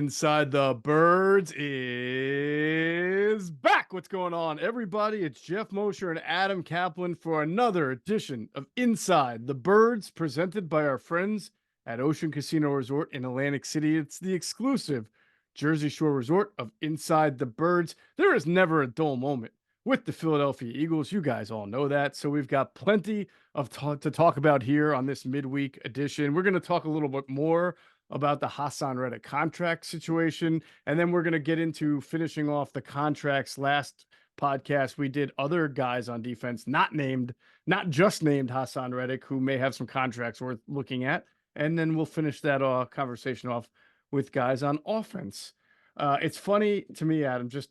Inside the Birds is back. What's going on, everybody? It's Geoff Mosher and Adam Caplan for another edition of Inside the Birds, presented by our friends at Ocean Casino Resort in Atlantic City. It's the exclusive Jersey Shore resort of Inside the Birds. There is never a dull moment with the Philadelphia Eagles. You guys all know that. So we've got plenty of to talk about here on this midweek edition. We're going to talk a little bit more about the Haason Reddick contract situation. And then we're going to get into finishing off the contracts. Last podcast, we did other guys on defense, not just named Haason Reddick, who may have some contracts worth looking at. And then we'll finish that conversation off with guys on offense. It's funny to me, Adam, just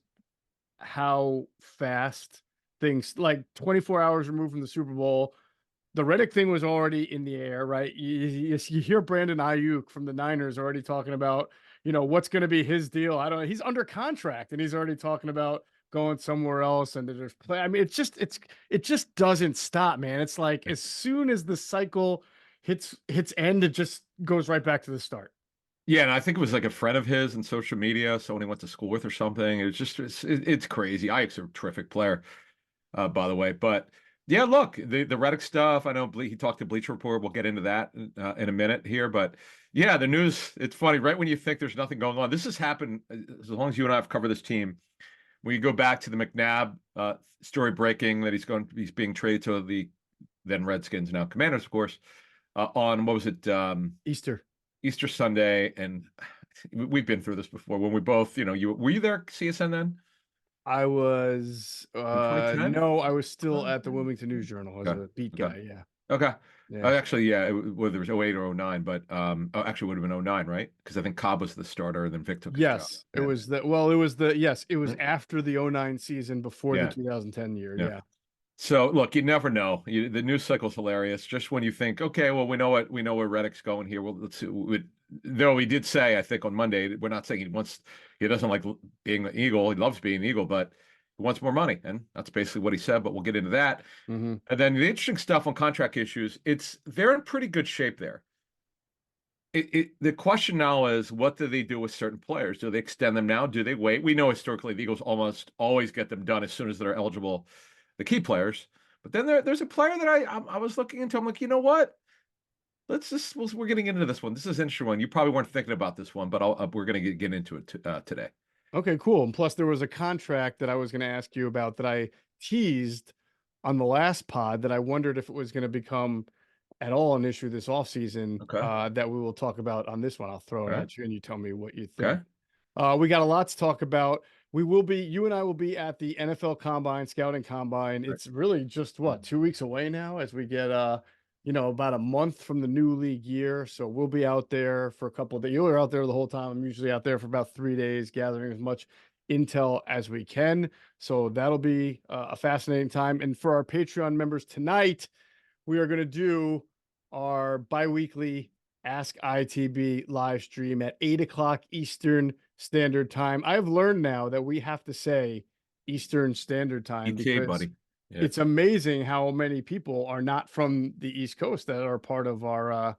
how fast things, like 24 hours removed from the Super Bowl, the Reddick thing was already in the air, right? You hear Brandon Ayuk from the Niners already talking about, what's going to be his deal. I don't know. He's under contract and he's already talking about going somewhere else. And there's play. I mean, it just doesn't stop, man. It's like as soon as the cycle hits end, it just goes right back to the start. Yeah, and I think it was like a friend of his in social media, someone he went to school with or something. It's crazy. Ayuk's a terrific player, by the way. But yeah, look, the Reddick stuff. I know he talked to Bleacher Report. We'll get into that in a minute here. But yeah, the news. It's funny, right when you think there's nothing going on. This has happened as long as you and I have covered this team. When you go back to the McNabb story breaking that he's being traded to the then Redskins, now Commanders, of course. On what was it? Easter Sunday, and we've been through this before when we both, were you there, CSN then? I was, no, I was still at the Wilmington News Journal as a beat guy. Yeah. Okay. Yeah. Actually, yeah, whether it was 08 or 09, but actually it would have been 09, right? Because I think Cobb was the starter and then Vic took his job. It was it was after the 09 season, before the 2010 year. Yeah. So look, you never know. The news cycle's hilarious. Just when you think, okay, well, we know where Reddick's going here. Well, let's see. Though he did say, I think on Monday, we're not saying he doesn't like being an Eagle. He loves being an Eagle, but he wants more money, and that's basically what he said. But we'll get into that. Mm-hmm. And then the interesting stuff on contract issues. They're in pretty good shape there. The question now is, what do they do with certain players? Do they extend them now? Do they wait? We know historically the Eagles almost always get them done as soon as they're eligible. The key players, but then there's a player that I was looking into. I'm like, you know what? We're getting into this one. This is an interesting one. You probably weren't thinking about this one, but we're going to get into it today. Okay, cool. And plus, there was a contract that I was going to ask you about that I teased on the last pod that I wondered if it was going to become at all an issue this offseason. Okay. That we will talk about on this one. I'll throw it at you, and you tell me what you think. Okay. We got a lot to talk about. You and I will be at the NFL Combine, Scouting Combine. Right. It's really just 2 weeks away now as we get, about a month from the new league year. So we'll be out there for a couple of days. You were out there the whole time. I'm usually out there for about 3 days, gathering as much intel as we can. So that'll be a fascinating time. And for our Patreon members tonight, we are going to do our biweekly Ask ITB live stream at 8:00 Eastern Standard Time. I've learned now that we have to say Eastern Standard Time because buddy. Yeah. It's amazing how many people are not from the East Coast that are part of our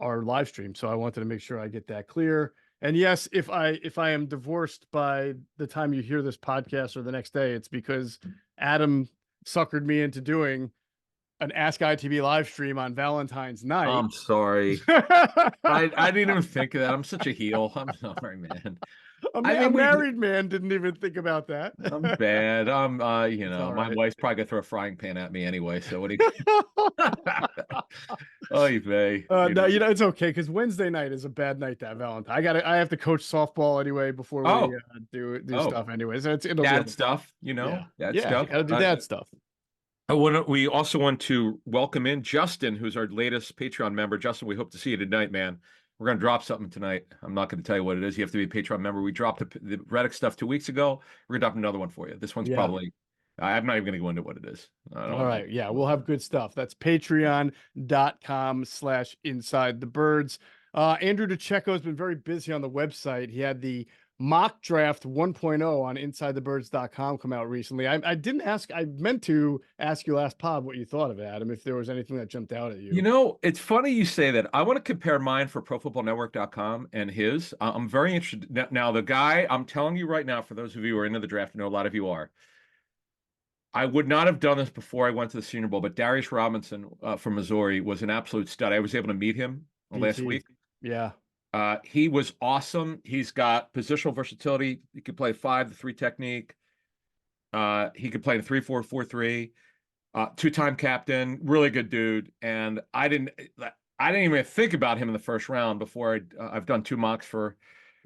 live stream. So I wanted to make sure I get that clear. And yes, if I am divorced by the time you hear this podcast or the next day, it's because Adam suckered me into doing an Ask ITB live stream on Valentine's night. I'm sorry. I didn't even think of that. I'm such a heel. I'm sorry, man. A married man didn't even think about that. I'm bad. My wife's probably gonna throw a frying pan at me anyway. So what do you? Oy vey. No, it's okay because Wednesday night is a bad night to have Valentine. I have to coach softball anyway before we do stuff anyway. So it'll dad be stuff, Dad stuff. Gotta do dad stuff. We also want to welcome in Justin, who's our latest Patreon member. Justin, we hope to see you tonight, man. We're going to drop something tonight. I'm not going to tell you what it is. You have to be a Patreon member. We dropped the Reddick stuff 2 weeks ago. We're going to drop another one for you. This one's probably, I'm not even going to go into what it is. All right. Yeah, we'll have good stuff. That's patreon.com/InsideTheBirds. Andrew DeCecco has been very busy on the website. He had the Mock Draft 1.0 on InsideTheBirds.com come out recently. I didn't ask. I meant to ask you last pod what you thought of it, Adam. If there was anything that jumped out at You you. know, it's funny you say that. I want to compare mine for ProFootballNetwork.com and his. I'm very interested. Now, the guy, I'm telling you right now, for those of you who are into the draft, I know a lot of you are. I would not have done this before I went to the Senior Bowl, but Darius Robinson from Missouri was an absolute stud. I was able to meet him last DT. week. Yeah. He was awesome. He's got positional versatility. He could play 5-3 technique. He could play in 3-4-4-3. Two-time captain, really good dude. And I didn't even think about him in the first round before I've done 2 mocks for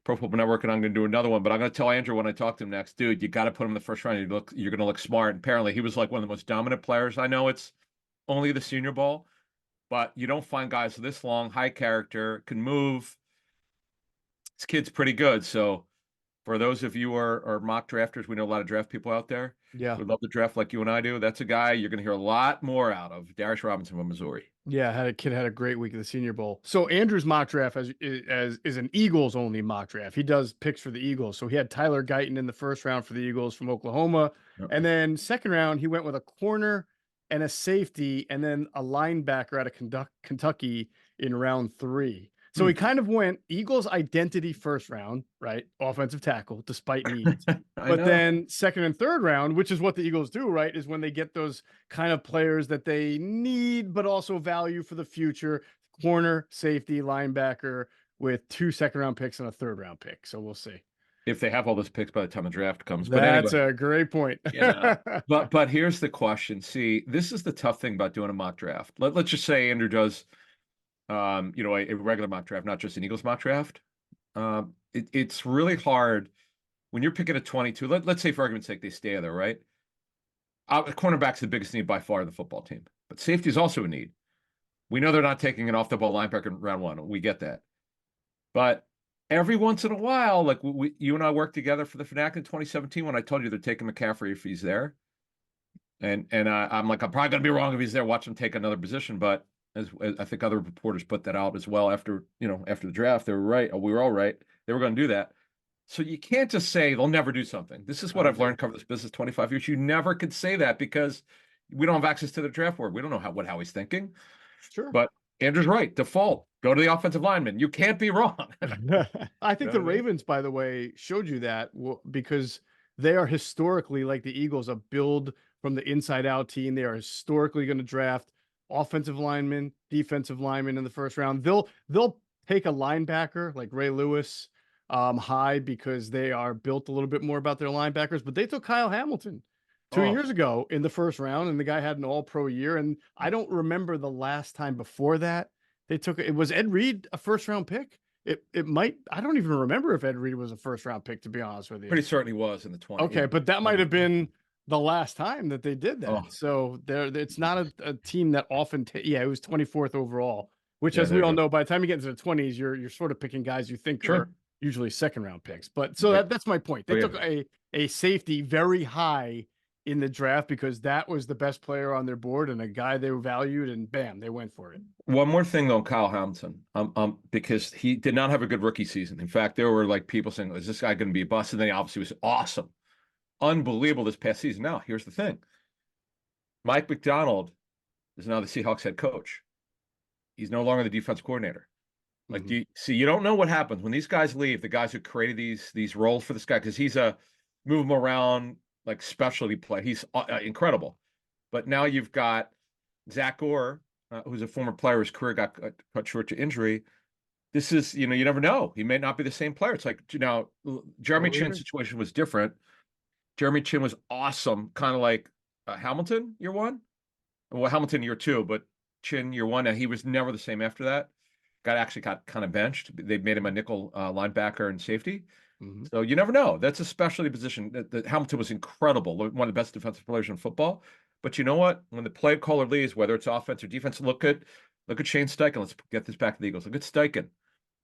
Pro Football Network, and I'm going to do another one. But I'm going to tell Andrew when I talk to him next, dude, you got to put him in the first round. You're going to look smart. And apparently, he was like one of the most dominant players. I know it's only the Senior Bowl, but you don't find guys this long, high character, can move. This kid's pretty good. So for those of you who are mock drafters, we know a lot of draft people out there. Yeah. Would love to draft like you and I do. That's a guy you're going to hear a lot more out of. Darius Robinson from Missouri. Yeah, had a great week at the Senior Bowl. So Andrew's mock draft is an Eagles only mock draft. He does picks for the Eagles. So he had Tyler Guyton in the first round for the Eagles from Oklahoma, and then second round he went with a corner and a safety, and then a linebacker out of Kentucky in round 3. So he kind of went Eagles identity first round, right? Offensive tackle, despite needs. I But know. then second and third round, which is what the Eagles do, right? Is when they get those kind of players that they need, but also value for the future. Corner, safety, linebacker with 2 second-round picks and a third-round pick. So we'll see. If they have all those picks by the time the draft comes. But That's anyway, a great point. but here's the question. See, this is the tough thing about doing a mock draft. Let's just say Andrew does a regular mock draft, not just an Eagles mock draft. It's really hard when you're picking a 22. Let's say, for argument's sake, they stay there, right? Cornerback's the biggest need by far in the football team, but safety is also a need. We know they're not taking an off-the-ball linebacker in round 1. We get that. But every once in a while, like you and I worked together for the Fanatic in 2017 when I told you they're taking McCaffrey if he's there. And I'm like, I'm probably going to be wrong if he's there. Watch him take another position. But as I think other reporters put that out as well after the draft, they were right. We were all right. They were going to do that. So you can't just say they'll never do something. This is what I've learned covering this business 25 years. You never could say that because we don't have access to the draft board. We don't know how he's thinking. Sure. But Andrew's right. Default. Go to the offensive lineman. You can't be wrong. I think the Ravens, by the way, showed you that because they are historically, like the Eagles, a build from the inside out team. They are historically going to draft offensive linemen, defensive linemen in the first round. They'll take a linebacker like Ray Lewis high because they are built a little bit more about their linebackers. But they took Kyle Hamilton 2 years ago in the first round, and the guy had an all-pro year. And I don't remember the last time before that they took it. Was Ed Reed a first-round pick? It might. I don't even remember if Ed Reed was a first-round pick, to be honest with you. Pretty certain he was in the 20. Okay, but that might have been the last time that they did that. So it's not a team that often. It was 24th overall, which, as we all know, by the time you get into the 20s, you're sort of picking guys you think are usually second-round picks. But so that's my point. They took a safety very high in the draft because that was the best player on their board and a guy they valued, and bam, they went for it. One more thing though, Kyle Hamilton, because he did not have a good rookie season. In fact, there were like people saying, "Is this guy going to be a bust?" And then he obviously was awesome, unbelievable this past season. Now, here's the thing: Mike McDonald is now the Seahawks head coach. He's no longer the defense coordinator. Like, you don't know what happens when these guys leave. The guys who created these roles for this guy, because he's a move him around, like specialty play. He's incredible. But now you've got Zach Orr, who's a former player whose career got cut short to injury. This is, you never know. He may not be the same player. It's like, Jeremy Chinn's situation was different. Jeremy Chinn was awesome, kind of like Hamilton year 1. Well, Hamilton year 2, but Chinn year 1. And he was never the same after that. Got kind of benched. They made him a nickel linebacker and safety. So you never know. That's a specialty position. That Hamilton was incredible, one of the best defensive players in football. But you know what? When the play caller leaves, whether it's offense or defense, look at Shane Steichen. Let's get this back to the Eagles. Look at Steichen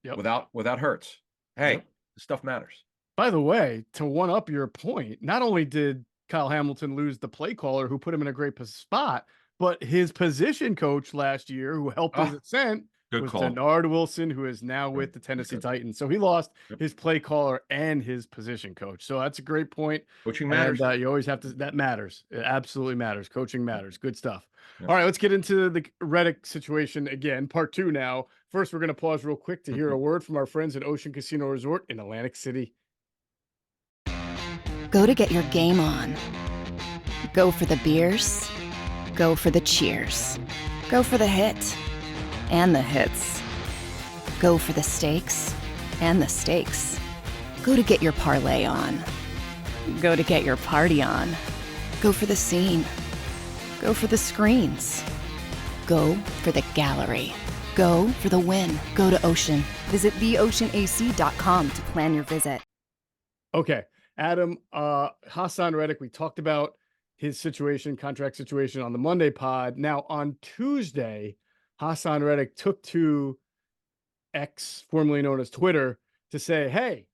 without Hurts. Hey, this stuff matters. By the way, to one up your point, not only did Kyle Hamilton lose the play caller who put him in a great spot, but his position coach last year, who helped his ascent, Good was call. Denard Wilson, who is now Yeah, with the he's Tennessee good. Titans. So he lost Yep. his play caller and his position coach. So that's a great point. Coaching And matters. you always have to, that matters. It absolutely matters. Coaching matters. Good stuff. Yep. All right, let's get into the Reddick situation again, part 2 now. First, we're going to pause real quick to hear a word from our friends at Ocean Casino Resort in Atlantic City. Go to get your game on. Go for the beers. Go for the cheers. Go for the hit and the hits. Go for the stakes and the stakes. Go to get your parlay on. Go to get your party on. Go for the scene. Go for the screens. Go for the gallery. Go for the win. Go to Ocean. Visit theoceanac.com to plan your visit. Okay, Adam, Haason Reddick, we talked about his situation, contract situation on the Monday pod. Now on Tuesday, Haason Reddick took to X, formerly known as Twitter, to say, hey,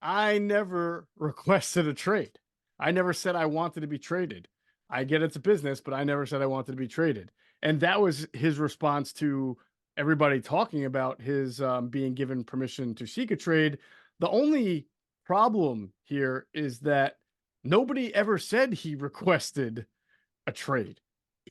I never requested a trade. I never said I wanted to be traded. I get it's a business, but I never said I wanted to be traded. And that was his response to everybody talking about his being given permission to seek a trade. The only problem here is that nobody ever said he requested a trade.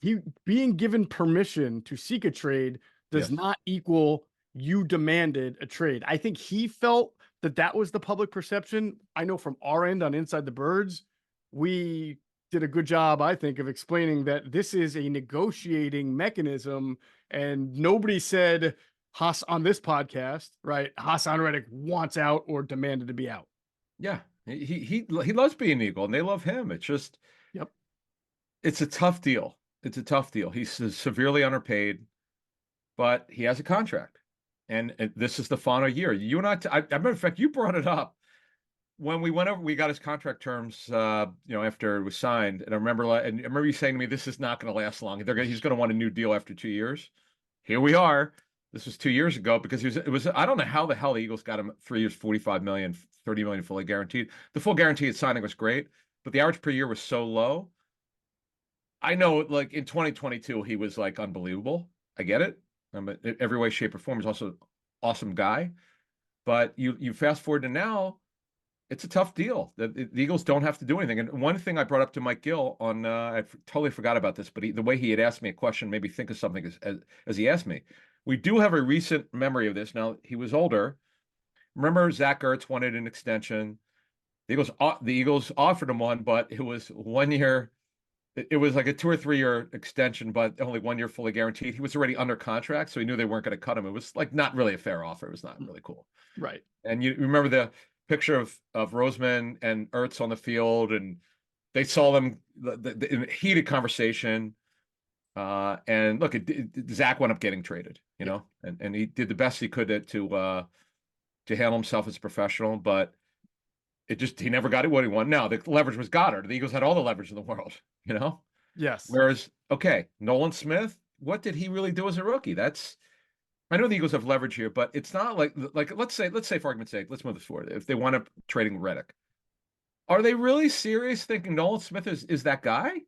He being given permission to seek a trade does Yes. not equal you demanded a trade. I think he felt that that was the public perception. I know from our end on Inside the Birds, we did a good job, I think, of explaining that this is a negotiating mechanism, and nobody said Haas on this podcast, right? Haason Reddick wants out or demanded to be out. Yeah. He loves being Eagle, and they love him. It's just, Yep. it's a tough deal. It's a tough deal. He's severely underpaid, but he has a contract, and this is the final year. You and I matter of fact, you brought it up when we went over. We got his contract terms, after it was signed, and I remember you saying to me, "This is not going to last long. He's going to want a new deal after 2 years." Here we are. This was 2 years ago because it was. I don't know how the hell the Eagles got him 3 years, 45 million, 30 million fully guaranteed. The full guaranteed signing was great, but the average per year was so low. I know, like in 2022, he was like unbelievable. I get it. Every way, shape, or form. He's also an awesome guy. But you fast forward to now, it's a tough deal. The Eagles don't have to do anything. And one thing I brought up to Mike Gill on, I totally forgot about this, but the way he had asked me a question made me think of something as he asked me. We do have a recent memory of this. Now, he was older. Remember, Zach Ertz wanted an extension. The Eagles offered him one, but it was 1 year. It was like a 2 or 3 year extension, but only 1 year fully guaranteed. He was already under contract, so he knew they weren't going to cut him. It was like not really a fair offer. It was not really cool. Right. And you remember the picture of Roseman and Ertz on the field, and they saw them in a heated conversation. And look, Zach wound up getting traded, and he did the best he could to handle himself as a professional, but he never got it what he wanted. Now the leverage was Goddard. The Eagles had all the leverage in the world, Yes. Whereas, okay, Nolan Smith, what did he really do as a rookie? I know the Eagles have leverage here, but it's not like let's say for argument's sake, let's move this forward. If they want to trading Reddick, are they really serious thinking Nolan Smith is that guy?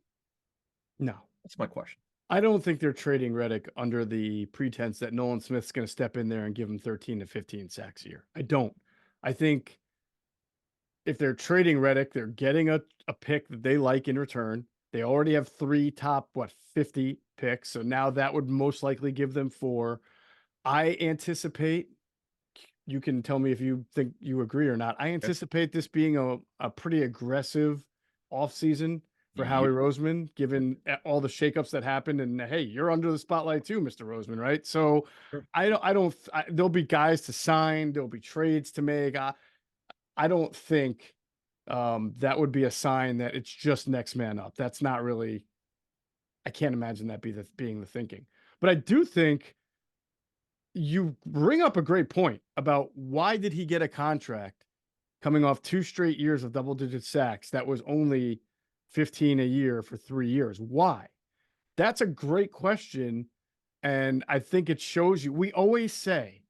No. That's my question. I don't think they're trading Reddick under the pretense that Nolan Smith's going to step in there and give him 13 to 15 sacks a year. I don't. I think if they're trading Reddick, they're getting a pick that they like in return. They already have 3 top, 50 picks. So now that would most likely give them 4. I anticipate, you can tell me if you think you agree or not. I anticipate this being a pretty aggressive offseason for Howie Roseman, given all the shakeups that happened. And hey, you're under the spotlight too, Mr. Roseman, right? So Sure. There'll be guys to sign, there'll be trades to make. I don't think that would be a sign that it's just next man up. That's not really, I can't imagine that being the thinking. But I do think you bring up a great point about why did he get a contract coming off 2 straight years of double-digit sacks that was only 15 a year for 3 years? Why? That's a great question, and I think it shows you. We always say,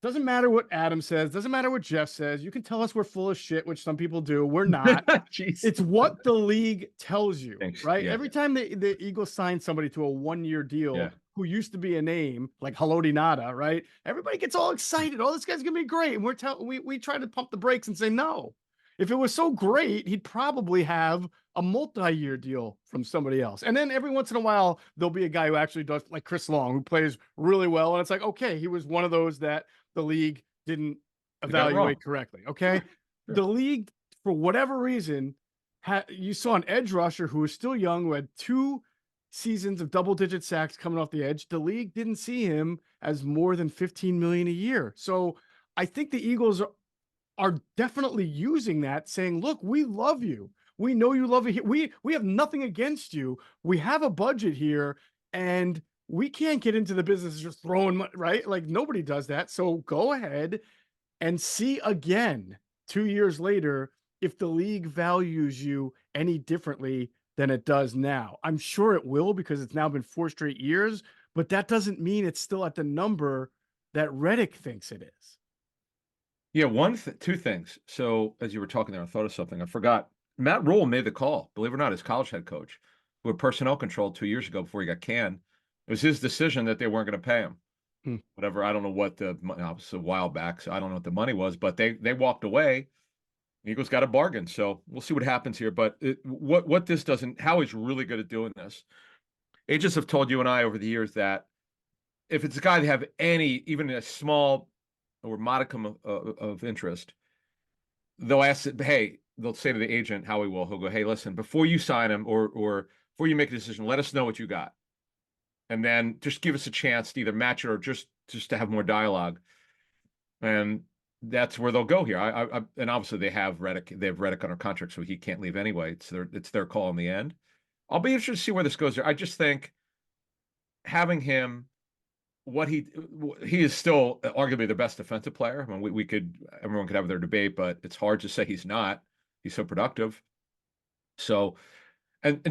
doesn't matter what Adam says, doesn't matter what Geoff says. You can tell us we're full of shit, which some people do. We're not. It's what the league tells you, Thanks. right? Yeah. Every time the Eagles sign somebody to a 1-year deal, Yeah. who used to be a name like Haloti Nada, right? Everybody gets all excited. Oh, this guy's gonna be great. And we try to pump the brakes and say no. If it was so great, he'd probably have a multi-year deal from somebody else. And then every once in a while, there'll be a guy who actually does, like Chris Long, who plays really well. And it's like, okay, he was one of those that the league didn't evaluate correctly. Okay. Sure. The league, for whatever reason, you saw an edge rusher who was still young, who had 2 seasons of double-digit sacks coming off the edge. The league didn't see him as more than $15 million a year. So I think the Eagles are definitely using that, saying, look, we love you. We know you love it. We have nothing against you. We have a budget here, and we can't get into the business of just throwing money, right? Like, nobody does that. So go ahead and see again 2 years later if the league values you any differently than it does now. I'm sure it will, because it's now been 4 straight years, but that doesn't mean it's still at the number that Reddick thinks it is. Yeah, two things. So as you were talking there, I thought of something. I forgot. Matt Rule made the call, believe it or not, his college head coach, who had personnel control 2 years ago before he got canned. It was his decision that they weren't going to pay him. Whatever. I don't know what it was a while back, so I don't know what the money was, but they walked away. Eagles got a bargain, so we'll see what happens here. But what this doesn't, Howie's really good at doing this. Agents have told you and I over the years that if it's a guy that have any, even a small or modicum of interest, they'll ask, hey, they'll say to the agent, Howie will, he'll go, hey, listen, before you sign him or before you make a decision, let us know what you got. And then just give us a chance to either match it or just to have more dialogue. And that's where they'll go here. And obviously they have Reddick under contract, so he can't leave anyway. It's their call in the end. I'll be interested to see where this goes. I just think having him, he is still arguably the best defensive player. I mean, everyone could have their debate, but it's hard to say he's not. He's so productive. So, and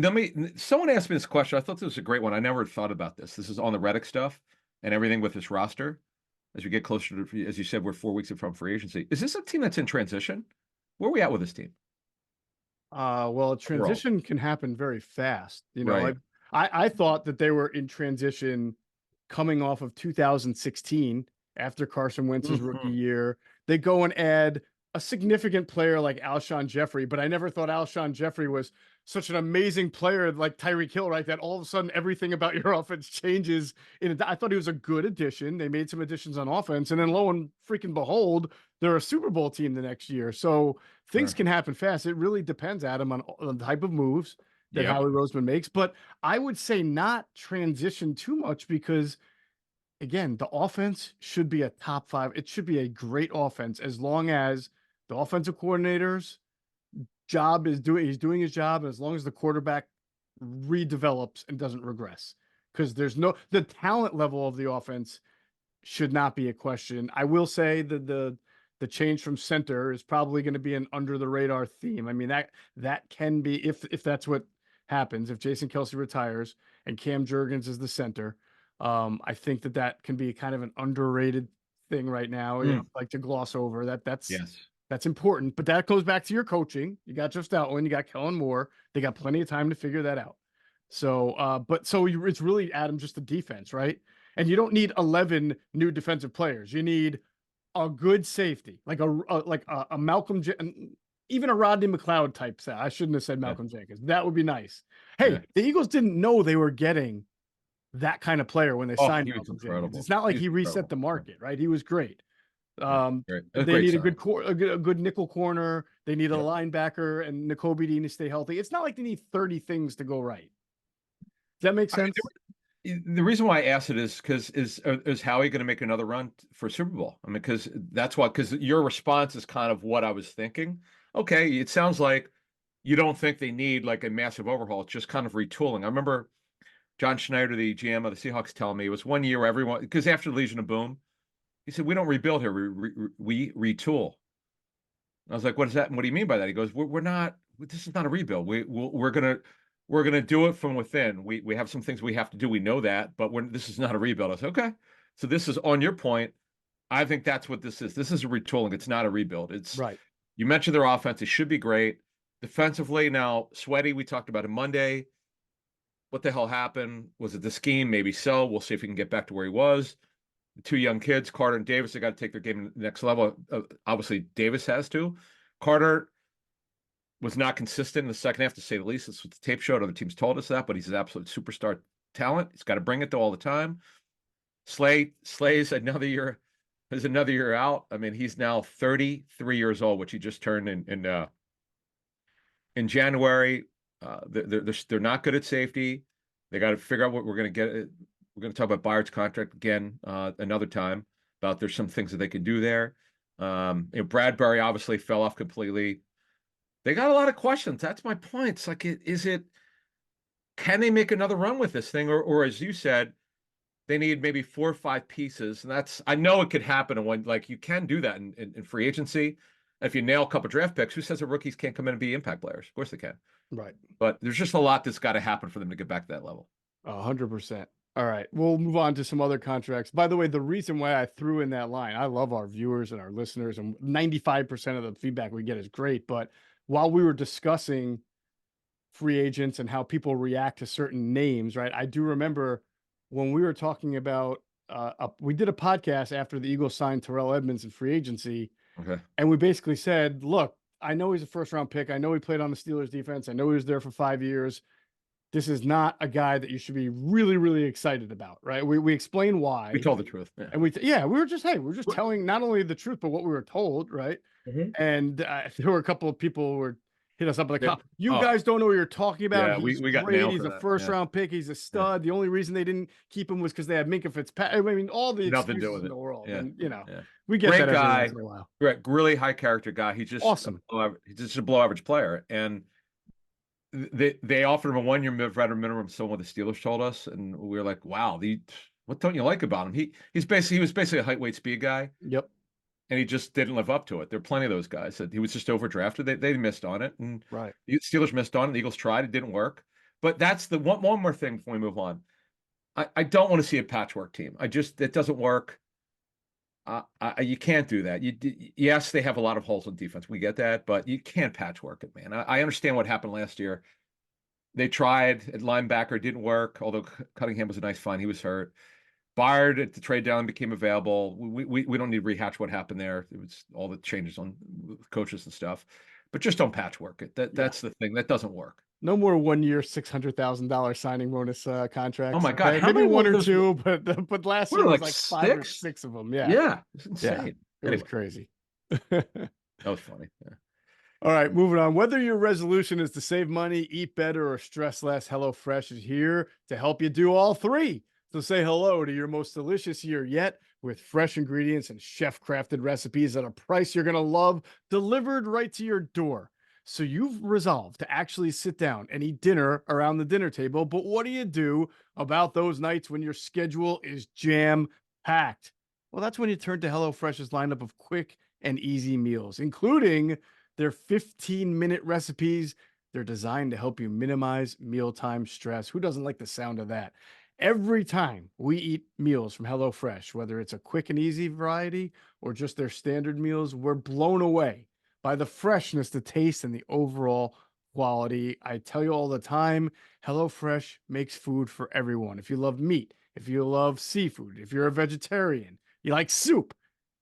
someone asked me this question. I thought this was a great one. I never thought about this. This is on the Reddick stuff and everything with this roster. As we get closer to, as you said, we're 4 weeks from free agency. Is this a team that's in transition? Where are we at with this team? Well, transition can happen very fast. You know, Right. I thought that they were in transition coming off of 2016 after Carson Wentz's rookie year. They go and add a significant player like Alshon Jeffrey, but I never thought Alshon Jeffrey was such an amazing player like Tyreek Hill, right? That all of a sudden everything about your offense changes. I thought he was a good addition. They made some additions on offense, and then lo and freaking behold, they're a Super Bowl team the next year. So things can happen fast. It really depends, Adam, on the type of moves that Howie Roseman makes. But I would say not transition too much, because again, the offense should be a top 5. It should be a great offense as long as the offensive coordinator's job he's doing his job, and as long as the quarterback redevelops and doesn't regress. Because the talent level of the offense should not be a question. I will say that the change from center is probably going to be an under the radar theme. I mean, that can be, if that's what happens, if Jason Kelce retires and Cam Jurgens is the center. I think that can be kind of an underrated thing right now. You know, like to gloss over that's important, but that goes back to your coaching. You got Jeff Stoutland, you got Kellen Moore. They got plenty of time to figure that out. So, it's really, Adam, just the defense, right? And you don't need 11 new defensive players. You need a good safety, like a Malcolm, even a Rodney McLeod type set. I shouldn't have said Malcolm Jenkins. That would be nice. Hey, the Eagles didn't know they were getting that kind of player when they signed Malcolm Jenkins. It's not like he reset the market, right? He was great. They need a good nickel corner. They need a linebacker, and Nakobe Dean to stay healthy. It's not like they need 30 things to go right. Does that make sense? The reason why I asked it is because is Howie going to make another run for Super Bowl? I mean, because your response is kind of what I was thinking. Okay, it sounds like you don't think they need like a massive overhaul. It's just kind of retooling. I remember John Schneider, the GM of the Seahawks, telling me it was 1 year where everyone, because after the Legion of Boom, he said, we don't rebuild here, we retool. I was like, what is that? And what do you mean by that? He goes, we're not, this is not a rebuild. We're gonna do it from within. We have some things we have to do. We know that, but this is not a rebuild. I said, okay. So this is on your point. I think that's what this is. This is a retooling. It's not a rebuild. It's right. You mentioned their offense. It should be great. Defensively, now, Sweaty, we talked about it Monday. what the hell happened? Was it the scheme? Maybe so. We'll see if he can get back to where he was. The two young kids, Carter and Davis, they got to take their game to the next level. Obviously, Davis has to. Carter was not consistent in the second half, to say the least. That's what the tape showed. Other teams told us that, but he's an absolute superstar talent. He's got to bring it to all the time. Slay's another year. There's another year out. I mean, he's now 33 years old, which he just turned in January. They're not good at safety. They got to figure out what we're going to get. We're going to talk about Byard's contract again another time. About there's some things that they can do there. Bradbury obviously fell off completely. They got a lot of questions. That's my point. It's like, can they make another run with this thing, or as you said, they need maybe 4 or 5 pieces, and I know it could happen. And when you can do that in free agency, if you nail a couple draft picks, who says that rookies can't come in and be impact players? Of course they can. Right. But there's just a lot that's got to happen for them to get back to that level. 100%. All right, we'll move on to some other contracts. By the way, the reason why I threw in that line, I love our viewers and our listeners, and 95% of the feedback we get is great. But while we were discussing free agents and how people react to certain names, right? I do remember when we were talking about, we did a podcast after the Eagles signed Terrell Edmunds in free agency. Okay. And we basically said, look, I know he's a first-round pick. I know he played on the Steelers defense. I know he was there for 5 years. This is not a guy that you should be really, really excited about, right? We explain why. We told the truth. Yeah. And we were just telling not only the truth, but what we were told, right? Mm-hmm. And there were a couple of people who hit us up like, you Oh. guys don't know what you're talking about. Yeah, He's we got great. nailed He's for a that. first-round pick. He's a stud. The only reason they didn't keep him was because they had Minka Fitzpatrick. I mean, all the Nothing to do excuses with in it. the world. Yeah. And, Yeah. we get Great that every guy. once in a while. Great, really high character guy. He's just Awesome. He's just a below average player, and they offered him a 1-year veteran minimum. So what the Steelers told us, and we were like, "Wow, what don't you like about him?" He was basically a height, weight, speed guy. Yep. And he just didn't live up to it. There are plenty of those guys that he was just overdrafted. They missed on it, and Right. the Steelers missed on it. The Eagles tried; it didn't work. But that's the one more thing before we move on. I don't want to see a patchwork team. It doesn't work. You can't do that. Yes, they have a lot of holes on defense. We get that, but you can't patchwork it, man. I understand what happened last year. They tried at linebacker, it didn't work. Although Cunningham was a nice find, he was hurt. Byard at the trade down became available. We don't need to rehash what happened there. It was all the changes on coaches and stuff, but just don't patchwork it. That's the thing that doesn't work. No more 1 year, $600,000 signing bonus contracts. Oh my God, okay? how Maybe many one or those- two, but last What year are was like like 5 or 6? 6 of them. Yeah, Yeah, it's insane. it was Anyway, crazy. that was funny. Yeah. All right, moving on. Whether your resolution is to save money, eat better, or stress less, HelloFresh is here to help you do all three. So say hello to your most delicious year yet with fresh ingredients and chef-crafted recipes at a price you're going to love, delivered right to your door. So you've resolved to actually sit down and eat dinner around the dinner table, but what do you do about those nights when your schedule is jam-packed? Well, that's when you turn to HelloFresh's lineup of quick and easy meals, including their 15-minute recipes. They're designed to help you minimize mealtime stress. Who doesn't like the sound of that? Every time we eat meals from HelloFresh, whether it's a quick and easy variety or just their standard meals, we're blown away by the freshness, the taste, and the overall quality. I tell you all the time, HelloFresh makes food for everyone. If you love meat, if you love seafood, if you're a vegetarian, you like soup,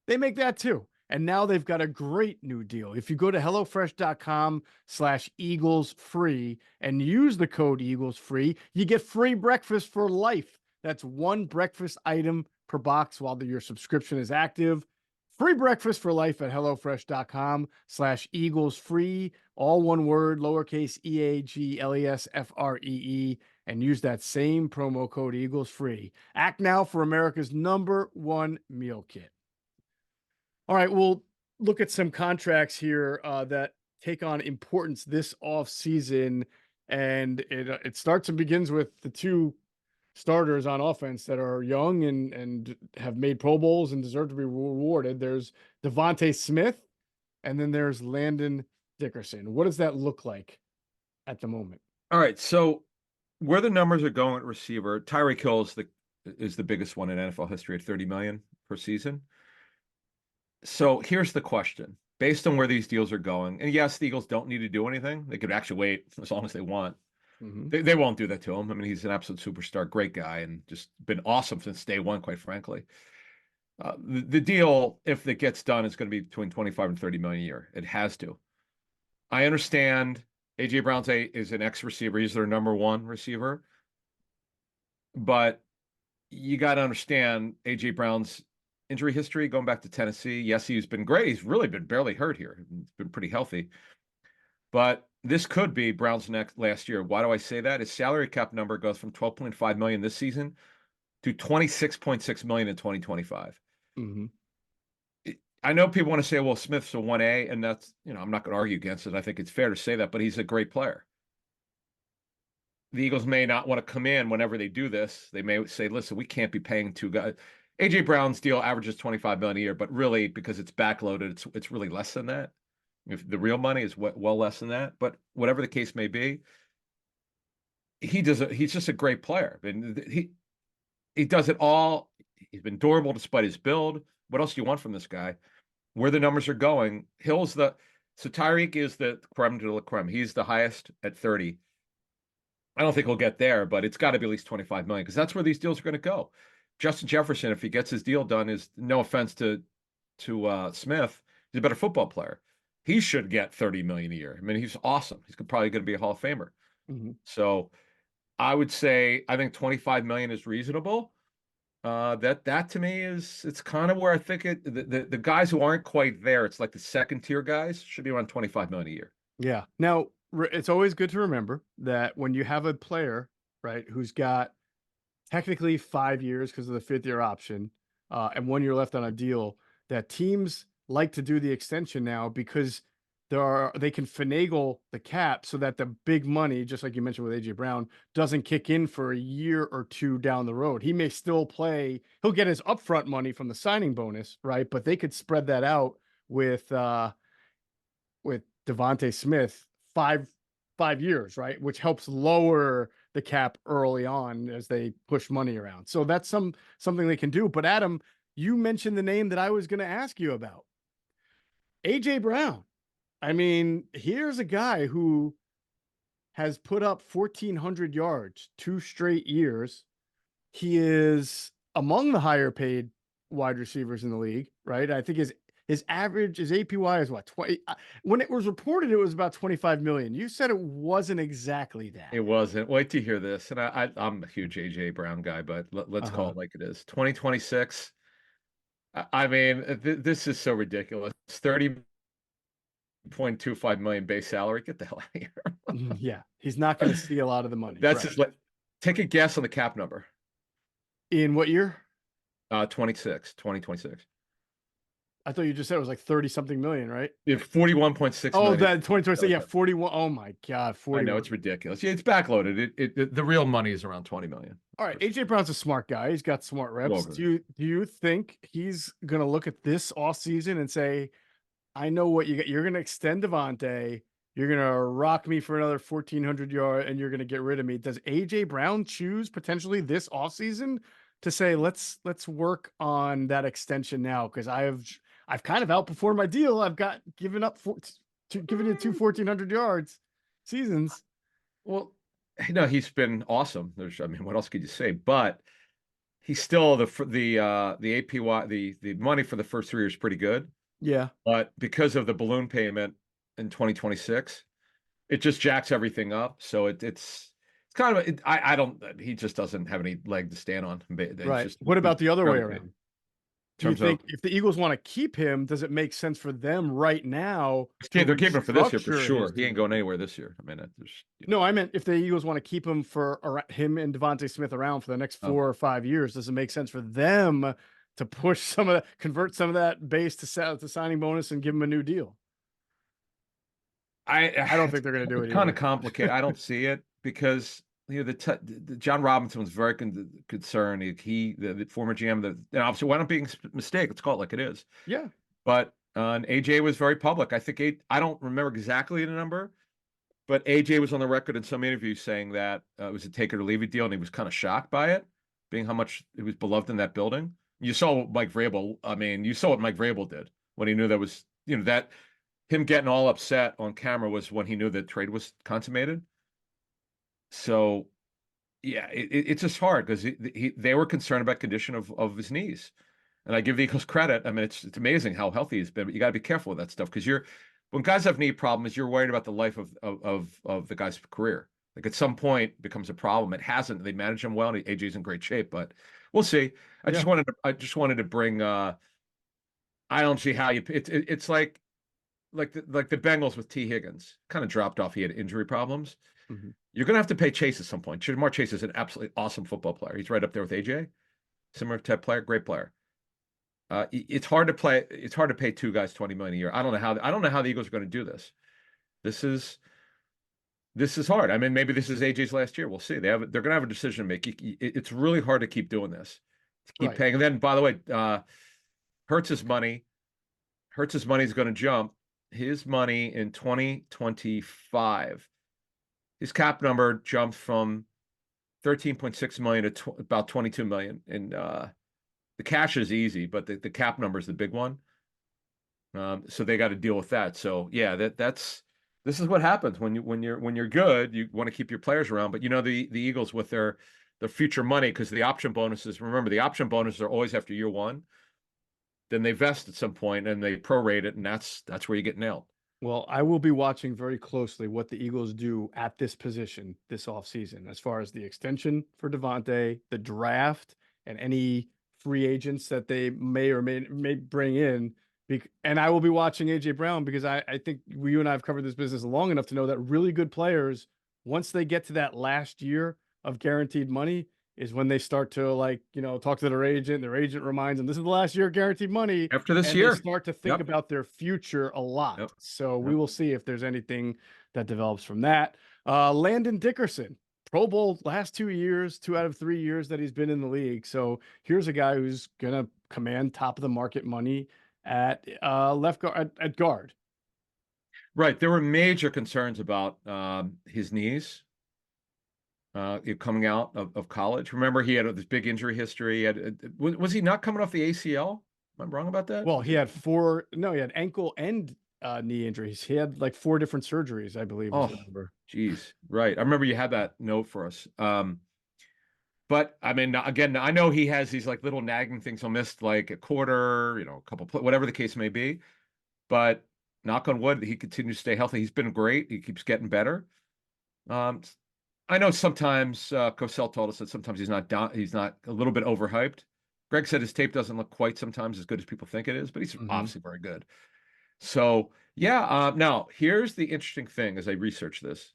they make that too. And now they've got a great new deal. If you go to HelloFresh.com/EaglesFree and use the code EaglesFree, you get free breakfast for life. That's one breakfast item per box while your subscription is active. Free breakfast for life at HelloFresh.com/EaglesFree. All one word, lowercase EAGLESFREE, and use that same promo code EaglesFree. Act now for America's #1 meal kit. All right, we'll look at some contracts here that take on importance this off season, and it starts and begins with the two starters on offense that are young and have made Pro Bowls and deserve to be rewarded. There's DeVonta Smith, and then there's Landon Dickerson. What does that look like at the moment? All right, so where the numbers are going at receiver, Tyreek Hill is the biggest one in NFL history at $30 million per season. So here's the question. Based on where these deals are going, and yes, the Eagles don't need to do anything. They could actually wait as long as they want. They won't do that to him. I mean, he's an absolute superstar, great guy, and just been awesome since day one, quite frankly. The deal, if it gets done, is going to be between 25 and 30 million a year. It has to. I understand AJ Brown's is an ex-receiver. He's their number one receiver. But you got to understand AJ Brown's injury history going back to Tennessee. Yes, he's been great. He's really been barely hurt here. He's been pretty healthy. But this could be Brown's last year. Why do I say that? His salary cap number goes from 12.5 million this season to 26.6 million in 2025. I know people want to say, well, Smith's a 1A, and that's, I'm not going to argue against it. I think it's fair to say that, but he's a great player. The Eagles may not want to come in whenever they do this. They may say, listen, we can't be paying two guys. AJ Brown's deal averages 25 million a year, but really, because it's backloaded, it's really less than that. If the real money is well less than that, but whatever the case may be, he's just a great player. And he does it all. He's been durable despite his build. What else do you want from this guy? Where the numbers are going, so Tyreek is the creme de la creme. He's the highest at 30. I don't think he'll get there, but it's got to be at least 25 million because that's where these deals are going to go. Justin Jefferson, if he gets his deal done, is no offense to Smith, he's a better football player. He should get 30 million a year. I mean, he's awesome. He's probably going to be a Hall of Famer. So I would say I think 25 million is reasonable. That to me it's kind of where I think the guys who aren't quite there, it's like the second tier guys should be around 25 million a year. Yeah. Now it's always good to remember that when you have a player, right, who's got technically 5 years because of the 5th year option, and 1 year left on a deal, that teams like to do the extension now because they can finagle the cap so that the big money, just like you mentioned with AJ Brown, doesn't kick in for a year or two down the road. He may still play. He'll get his upfront money from the signing bonus, right? But they could spread that out with DeVonta Smith 5 years, right? Which helps lower the cap early on as they push money around. So that's something they can do. But Adam, you mentioned the name that I was going to ask you about, AJ Brown. I mean, here's a guy who has put up 1,400 yards 2 straight years. He is among the higher paid wide receivers in the league, right? I think his average, his APY is what, 20? When it was reported, it was about 25 million. You said it wasn't exactly that. It wasn't. Wait to hear this. And I'm a huge AJ Brown guy, but let's call it like it is. 2026. I mean, this is so ridiculous. 30.25 million base salary. Get the hell out of here. Yeah, he's not going to see a lot of the money. That's just like, take a guess on the cap number. In what year? 2026. I thought you just said it was like 30 something million, right? 41.6 Oh, million. that 2026. Yeah, 41. Oh my God. 40. I know it's ridiculous. Yeah, it's backloaded. The real money is around 20 million. All right. AJ Brown's a smart guy. He's got smart reps. Do you think he's going to look at this offseason and say, I know what you get. You're going to extend DeVonta. You're going to rock me for another 1,400 yards and you're going to get rid of me. Does AJ Brown choose potentially this offseason to say, let's work on that extension now? Because I've kind of outperformed my deal. I've given it two 1,400 yards seasons. Well, he's been awesome. What else could you say? But he's still the APY, the money for the first 3 years is pretty good. Yeah. But because of the balloon payment in 2026, it just jacks everything up. So it's kind of he just doesn't have any leg to stand on. Right. What about the other way around? Do you think if the Eagles want to keep him, does it make sense for them right now? They're keeping him for this year for sure. He ain't going anywhere this year. No, I meant if the Eagles want to keep him him and DeVonta Smith around for the next 4 or 5 years, does it make sense for them to convert some of that base to signing bonus and give him a new deal? I don't think they're going to do it. It's kind of complicated. I don't see it because the John Robinson was very concerned. The former GM, and obviously why not being a mistake? Let's call it like it is. Yeah. But AJ was very public. I think I don't remember exactly the number, but AJ was on the record in some interviews saying that it was a take it or leave it deal, and he was kind of shocked by it, being how much it was beloved in that building. You saw Mike Vrabel. You saw what Mike Vrabel did when he knew that was that him getting all upset on camera was when he knew the trade was consummated. So yeah, it's just hard because they were concerned about condition of his knees. And I give the Eagles credit. I mean, it's amazing how healthy he's been, but you got to be careful with that stuff because when guys have knee problems, you're worried about the life of the guy's career. Like at some point it becomes a problem. It hasn't. They manage him well, and AJ's in great shape, but we'll see. Yeah. I just wanted to bring I don't see how it's like the Bengals with T. Higgins kind of dropped off. He had injury problems. Mhm. You're going to have to pay Chase at some point. Jamar Chase is an absolutely awesome football player. He's right up there with AJ. Similar type player, great player. It's hard to play. It's hard to pay two guys $20 million a year. I don't know how the Eagles are going to do this. This is hard. I mean, maybe this is AJ's last year. We'll see. They're going to have a decision to make. It's really hard to keep doing this, to keep Right. paying. And then, by the way, Hurts's money is going to jump. His money in 2025, his cap number jumped from 13.6 million to about 22 million. And the cash is easy, but the cap number is the big one. So they got to deal with that. So yeah, this is what happens when you're good. You want to keep your players around, but the Eagles with their future money, because the option bonuses. Remember, the option bonuses are always after year one. Then they vest at some point and they prorate it, and that's where you get nailed. Well, I will be watching very closely what the Eagles do at this position this offseason, as far as the extension for DeVonta, the draft, and any free agents that they may or may bring in. And I will be watching AJ Brown because I think you and I have covered this business long enough to know that really good players, once they get to that last year of guaranteed money, is when they start to talk to their agent. Their agent reminds them this is the last year of guaranteed money. After this and year, they start to think Yep. about their future a lot. Yep. So we Yep. will see if there's anything that develops from that. Landon Dickerson, Pro Bowl last 2 years, 2 out of 3 years that he's been in the league. So here's a guy who's gonna command top of the market money at left guard at guard. Right. There were major concerns about his knees coming out of college. Remember, he had this big injury history. He had, was he not coming off the ACL? Am I wrong about that? Well, he had ankle and knee injuries. He had like 4 different surgeries, I believe. Oh, geez. Right. I remember you had that note for us. But I mean, again, I know he has these like little nagging things. He'll miss like a quarter, a couple, whatever the case may be. But knock on wood, he continues to stay healthy. He's been great. He keeps getting better. I know sometimes Cosell told us that sometimes he's not a little bit overhyped. Greg said his tape doesn't look quite sometimes as good as people think it is, but he's obviously very good. So yeah. Now here's the interesting thing as I research this.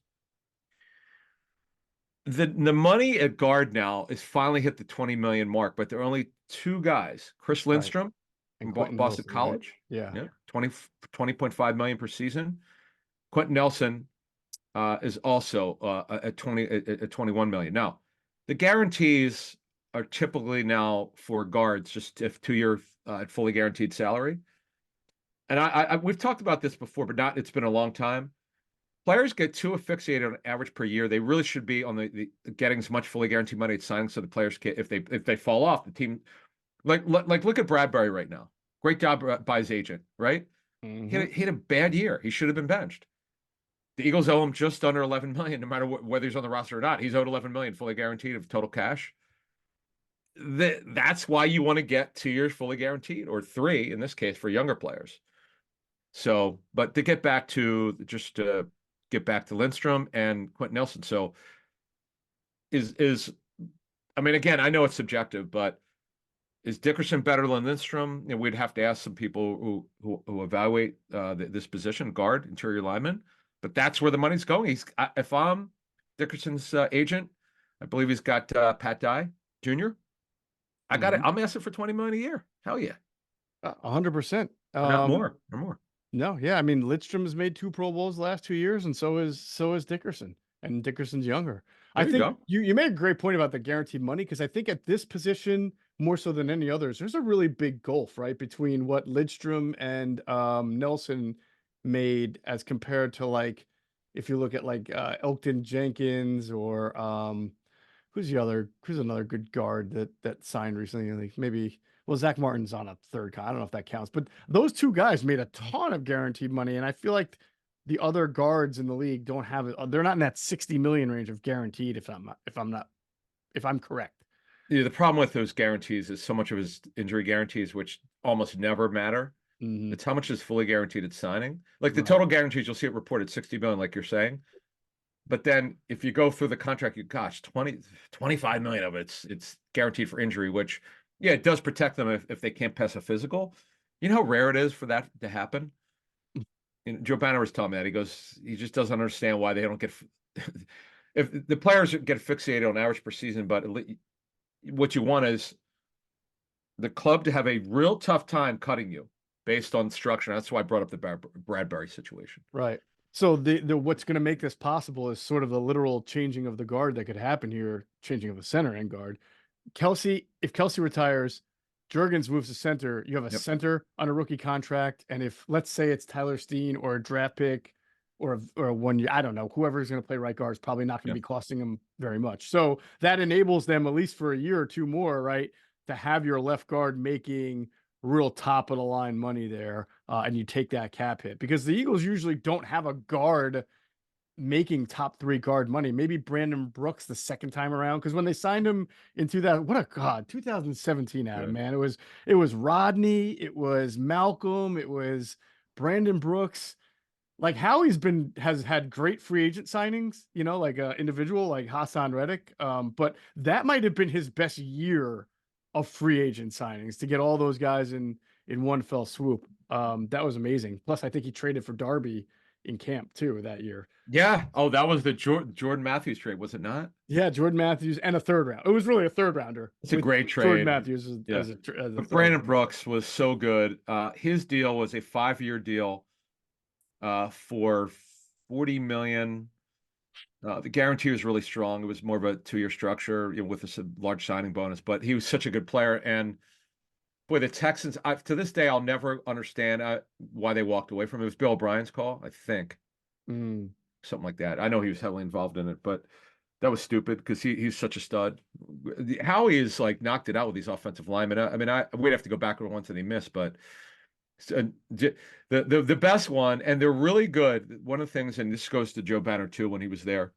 The money at guard now is finally hit the 20 million mark, but there are only 2 guys: Chris Lindstrom and from Boston College, right? Yeah, 20.5 million per season. Quentin Nelson is also at 21 million. Now, the guarantees are typically now for guards just if 2 year at fully guaranteed salary. And we've talked about this before, but it's been a long time. Players get too asphyxiated on average per year. They really should be on the getting as much fully guaranteed money at signing, so the players can, if they fall off, the team like look at Bradbury right now. Great job by his agent, right? He had a bad year. He should have been benched. The Eagles owe him just under 11 million, no matter whether he's on the roster or not. He's owed 11 million fully guaranteed of total cash. That's why you want to get 2 years fully guaranteed, or 3 in this case for younger players. So, but to get back to Lindstrom and Quentin Nelson. So I mean, again, I know it's subjective, but is Dickerson better than Lindstrom? And we'd have to ask some people who evaluate this position, guard, interior lineman. But that's where the money's going. If I'm Dickerson's agent, I believe he's got Pat Dye Jr. I'm asking for 20 million a year. Hell yeah, 100%. Not more or more. No, yeah. I mean, Lidstrom has made 2 Pro Bowls the last 2 years, and so is Dickerson. And Dickerson's younger. I think you made a great point about the guaranteed money, because I think at this position, more so than any others, there's a really big gulf, right, between what Lidstrom and Nelson made as compared to, like, if you look at like Elkton Jenkins or who's another good guard that signed recently, like maybe. Well, Zach Martin's on a third. I don't know if that counts, but those 2 guys made a ton of guaranteed money, and I feel like the other guards in the league don't have it. They're not in that 60 million range of guaranteed. If I'm correct. Yeah, the problem with those guarantees is so much of his injury guarantees, which almost never matter. Mm-hmm. It's how much is fully guaranteed at signing. Like the Right. total guarantees, you'll see it reported 60 million, like you're saying. But then if you go through the contract, gosh, 25 million of it's guaranteed for injury, which, yeah, it does protect them if they can't pass a physical. You know how rare it is for that to happen? Joe Banner was telling me that. He goes, he just doesn't understand why they don't get if the players get fixated on average per season, but what you want is the club to have a real tough time cutting you based on structure. That's why I brought up the Bradbury situation. Right. So the what's going to make this possible is sort of the literal changing of the guard that could happen here, changing of the center and guard. If Kelsey retires, Jurgens moves to center. You have a center on a rookie contract, and if let's say it's Tyler Steen or a draft pick or a 1 year, I don't know, whoever's going to play right guard is probably not going to be costing them very much. So that enables them at least for a year or two more, right, to have your left guard making real top of the line money there, and you take that cap hit because the Eagles usually don't have a guard making top 3 guard money. Maybe Brandon Brooks the second time around, because when they signed him in 2017, Adam, man, it was Rodney, it was Malcolm, it was Brandon Brooks. Like Howie's has had great free agent signings, you know, like an individual like Haason Reddick. But that might have been his best year of free agent signings to get all those guys in one fell swoop. That was amazing. Plus, I think he traded for Darby in camp too that year. Yeah. Oh, that was the Jordan Matthews trade, was it not? Yeah, Jordan Matthews and a third round. It was really a third rounder. It's a great trade. Jordan Matthews as a but Brandon Brooks was so good. His deal was a 5-year deal for $40 million. The guarantee was really strong. It was more of a 2-year structure, you know, with a large signing bonus. But he was such a good player, and boy, the Texans. To this day, I'll never understand why they walked away from it. It was Bill O'Brien's call, I think, something like that. I know he was heavily involved in it, but that was stupid because he's such a stud. Howie is like knocked it out with these offensive linemen. I mean, we'd have to go back to the ones that he missed, but. The best one, and they're really good. One of the things, and this goes to Joe Banner too when he was there,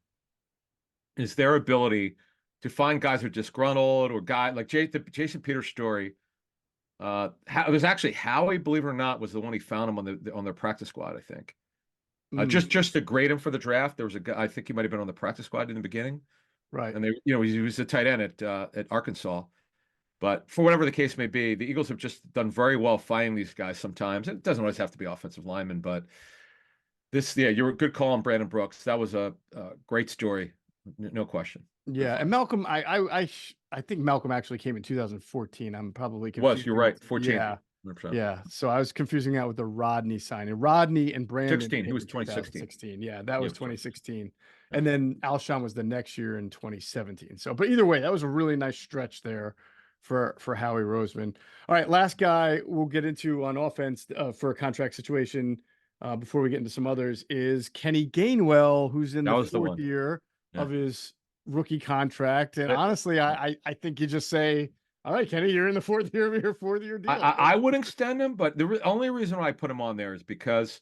is their ability to find guys who are disgruntled or like Jason Peters' story. It was actually Howie, believe it or not, was the one he found him on their practice squad. I think just to grade him for the draft. There was a guy, I think he might have been on the practice squad in the beginning, right? And he was a tight end at Arkansas. But for whatever the case may be, the Eagles have just done very well finding these guys sometimes. It doesn't always have to be offensive linemen, but you're a good call on Brandon Brooks. That was a great story, no question. Yeah, and Malcolm, I think Malcolm actually came in 2014. I'm probably confused. You're right, 14. Yeah, 100%. Yeah. So I was confusing that with the Rodney signing. Rodney and Brandon. 16. He was 2016. Yeah, that was 2016. And then Alshon was the next year in 2017. So, but either way, that was a really nice stretch there for Howie Roseman. All right, last guy we'll get into on offense for a contract situation before we get into some others is Kenny Gainwell, who's in the 4th year of his rookie contract. And honestly, I think you just say, all right, Kenny, you're in the 4th year of your 4th-year deal. I would extend him, but the only reason why I put him on there is because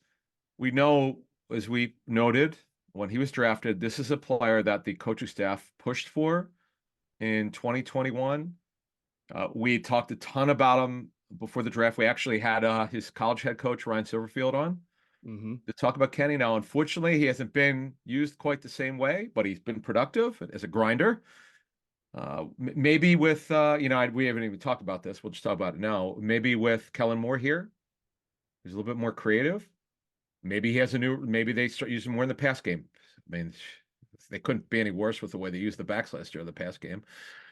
we know, as we noted when he was drafted, this is a player that the coaching staff pushed for in 2021. We talked a ton about him before the draft. We actually had his college head coach, Ryan Silverfield, on to talk about Kenny. Now, unfortunately, he hasn't been used quite the same way, but he's been productive as a grinder. Maybe with, we haven't even talked about this. We'll just talk about it now. Maybe with Kellen Moore here, he's a little bit more creative. Maybe maybe they start using more in the pass game. I mean, they couldn't be any worse with the way they used the backs last year in the pass game.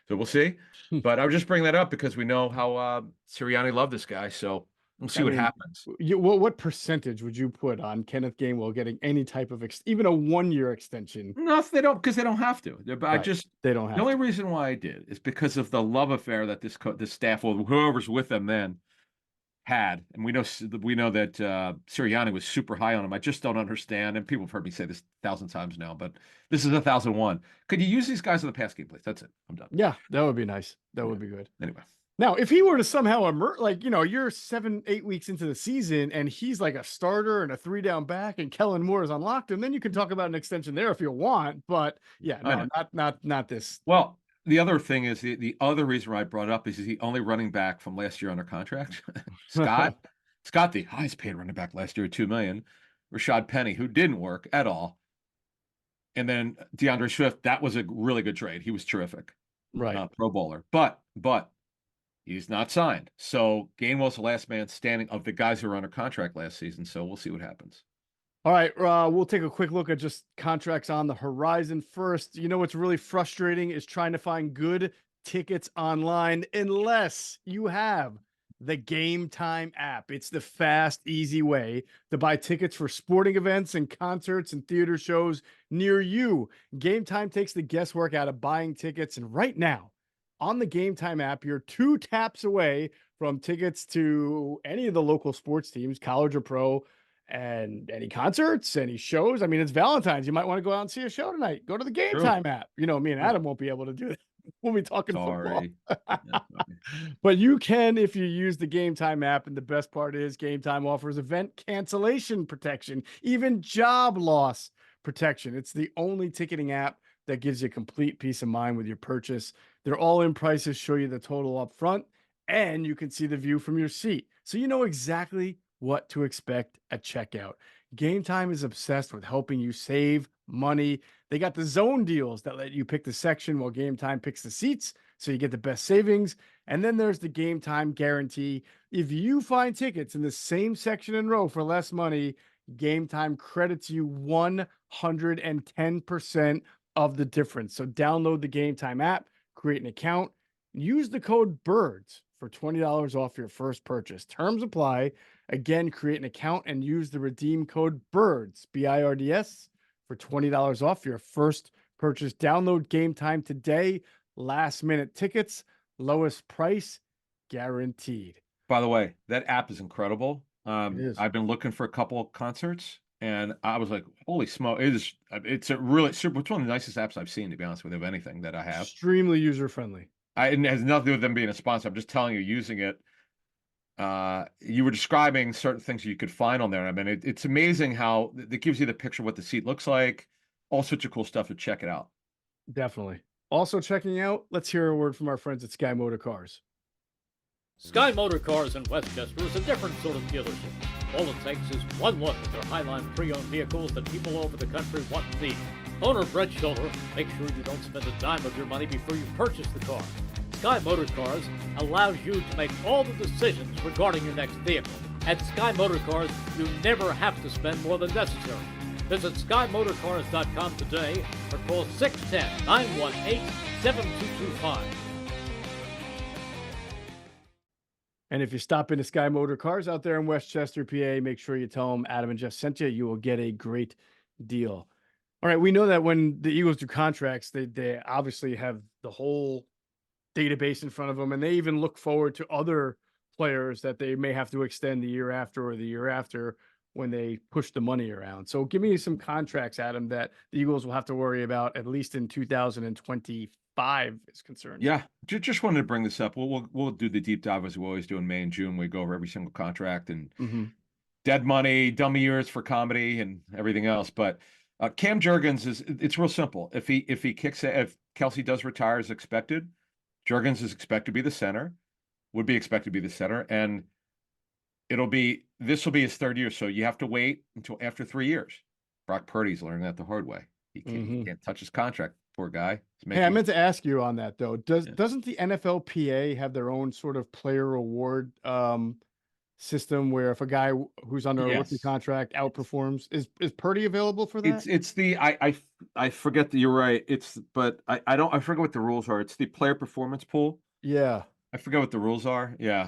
So we'll see. But I was just bringing that up because we know how Sirianni loved this guy. So we'll see what happens. What percentage would you put on Kenneth Gainwell getting any type of even a 1-year extension? No, they don't, because they don't have to. But right. They don't have the only reason why I did is because of the love affair that this staff, or whoever's with them then, had. And we know that Sirianni was super high on him. I just don't understand, and people have heard me say this 1,000 times now, but this is 1,001. Could you use these guys in the pass game, please? That's it. I'm done. Yeah, that would be nice. That would be good. Anyway. Now, if he were to somehow emerge, like, you're 7, 8 weeks into the season and he's like a starter and a 3-down back and Kellen Moore is unlocked him, then you can talk about an extension there if you want. But yeah, I no, know. not this. Well, the other thing is the other reason why I brought it up is he's the only running back from last year under contract. Scott, the highest paid running back last year, $2 million. Rashad Penny, who didn't work at all. And then DeAndre Swift, that was a really good trade. He was terrific. Right. Pro bowler. But he's not signed. So Gainwell's the last man standing of the guys who were under contract last season. So we'll see what happens. All right, we'll take a quick look at just contracts on the horizon first. What's really frustrating is trying to find good tickets online unless you have the Game Time app. It's the fast, easy way to buy tickets for sporting events and concerts and theater shows near you. Game Time takes the guesswork out of buying tickets, and right now, on the Game Time app, you're 2 taps away from tickets to any of the local sports teams, college or pro, and any concerts, any shows. I mean, it's Valentine's. You might want to go out and see a show tonight. Go to the Game True. Time app. Me and Adam won't be able to do that. We'll be talking football. Yeah, But you can if you use the Game Time app. And the best part is Game Time offers event cancellation protection, even job loss protection. It's the only ticketing app that gives you complete peace of mind with your purchase. Their all-in prices show you the total up front, and you can see the view from your seat. So you know exactly what to expect at checkout. Game Time is obsessed with helping you save money. They got the zone deals that let you pick the section while Game Time picks the seats, so you get the best savings. And then there's the Game Time guarantee. If you find tickets in the same section and row for less money, Game Time credits you 110% of the difference. So download the Game Time app, create an account, use the code BIRDS for $20 off your first purchase. Terms apply. Again, create an account and use the redeem code BIRDS, BIRDS, for $20 off your first purchase. Download Game Time today. Last minute tickets, lowest price guaranteed. By the way, that app is incredible. It is. I've been looking for a couple of concerts, and I was like, "Holy smoke!" It's a really super. It's one of the nicest apps I've seen, to be honest with you, of anything that I have. Extremely user friendly. It has nothing to do with them being a sponsor. I'm just telling you, using it. You were describing certain things you could find on there. I mean, it's amazing how it gives you the picture of what the seat looks like, all sorts of cool stuff to check it out. Definitely. Also checking out, let's hear a word from our friends at Sky Motor Cars. Sky Motor Cars in Westchester is a different sort of dealership. All it takes is one look at their Highline pre-owned vehicles that people all over the country want and need. Owner Brett Schiller, make sure you don't spend a dime of your money before you purchase the car. Sky Motor Cars allows you to make all the decisions regarding your next vehicle. At Sky Motor Cars, you never have to spend more than necessary. Visit SkyMotorCars.com today or call 610-918-7225. And if you stop into Sky Motor Cars out there in Westchester, PA, make sure you tell them Adam and Geoff sent you. You will get a great deal. All right, we know that when the Eagles do contracts, they obviously have the whole database in front of them, and they even look forward to other players that they may have to extend the year after or the year after when they push the money around. So give me some contracts, Adam, that the Eagles will have to worry about at least in 2025 is concerned. Yeah, just wanted to bring this up. We'll do the deep dive as we always do in May and June. We go over every single contract and dead money, dummy years for comedy, and everything else. But Cam Jurgens it's real simple. If Kelsey does retire as expected, Jurgens is expected to be the center, would be expected to be the center, and this will be his 3rd year. So you have to wait until after 3 years. Brock Purdy's learning that the hard way. He can't touch his contract. Poor guy. Hey, I meant to ask you on that though. Doesn't the NFLPA have their own sort of player award system where if a guy who's under a rookie contract outperforms, is Purdy available for that? It's the I forget that you're right. I forget what the rules are. It's the player performance pool. Yeah. I forget what the rules are. Yeah.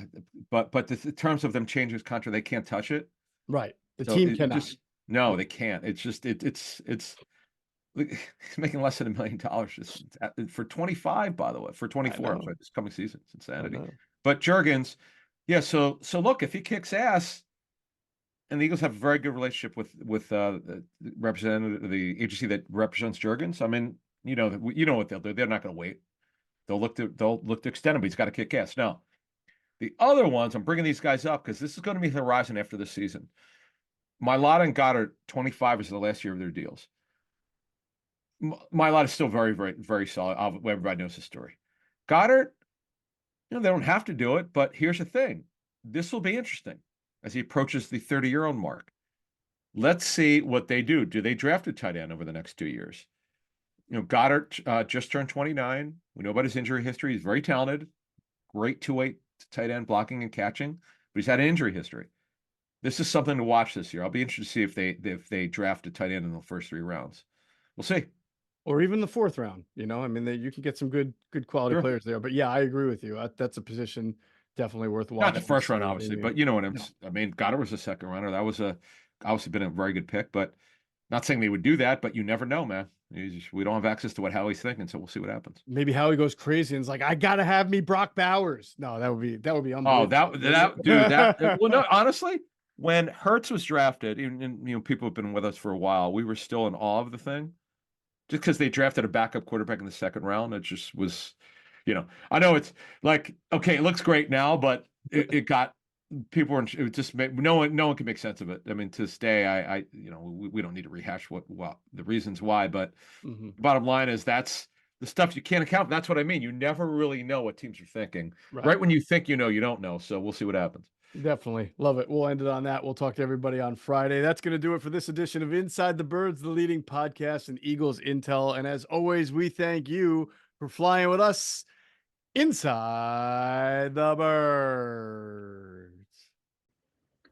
But in terms of them changing his contract, they can't touch it. Right. The team cannot. No, they can't. It's just it's he's making less than $1 million for 25, by the way, for 24 this coming season. It's insanity. But Jurgens, yeah. So look, if he kicks ass, and the Eagles have a very good relationship with the representative, the agency that represents Jurgens. I mean, you know what they'll do. They're not going to wait. They'll look to extend him, but he's got to kick ass. Now, The other ones, I'm bringing these guys up because this is going to be the horizon after this season. Mailata and Goddard, 25 is the last year of their deals. Mailata is still very, very, very solid. Everybody knows the story. Goddard, they don't have to do it, but here's the thing. This will be interesting as he approaches the 30-year-old mark. Let's see what they do. Do they draft a tight end over the next 2 years? Goddard just turned 29. We know about his injury history. He's very talented, great two-way tight end blocking and catching, but he's had an injury history. This is something to watch this year. I'll be interested to see if they draft a tight end in the first 3 rounds. We'll see. Or even the 4th round. You can get some good quality players there. But yeah, I agree with you. That's a position definitely worth watching. Not the first round, obviously, but you know what I mean. Goddard was a second rounder. That was obviously been a very good pick, but not saying they would do that, but you never know, man. We don't have access to what Howie's thinking, so we'll see what happens. Maybe Howie goes crazy and is like, I gotta have me Brock Bowers. No, that would be unbelievable. Oh, that well, no, honestly, when Hurts was drafted, even people have been with us for a while, we were still in awe of the thing. Just because they drafted a backup quarterback in the 2nd round, it just was, I know it's like, okay, it looks great now, but it got people were, it just made, no one can make sense of it. I mean, to this day, we don't need to rehash what the reasons why, but the bottom line is that's the stuff you can't account. That's what I mean. You never really know what teams are thinking. Right when you think you don't know. So we'll see what happens. Definitely. Love it. We'll end it on that. We'll talk to everybody on Friday. That's going to do it for this edition of Inside the Birds, the leading podcast in Eagles intel. And as always, we thank you for flying with us inside the Birds.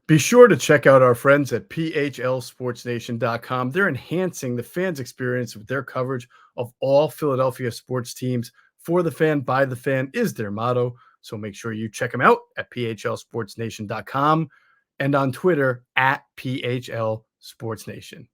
Be sure to check out our friends at phlsportsnation.com. They're enhancing the fans' experience with their coverage of all Philadelphia sports teams. For the fan, by the fan is their motto. So make sure you check them out at phlsportsnation.com and on Twitter at phlsportsnation.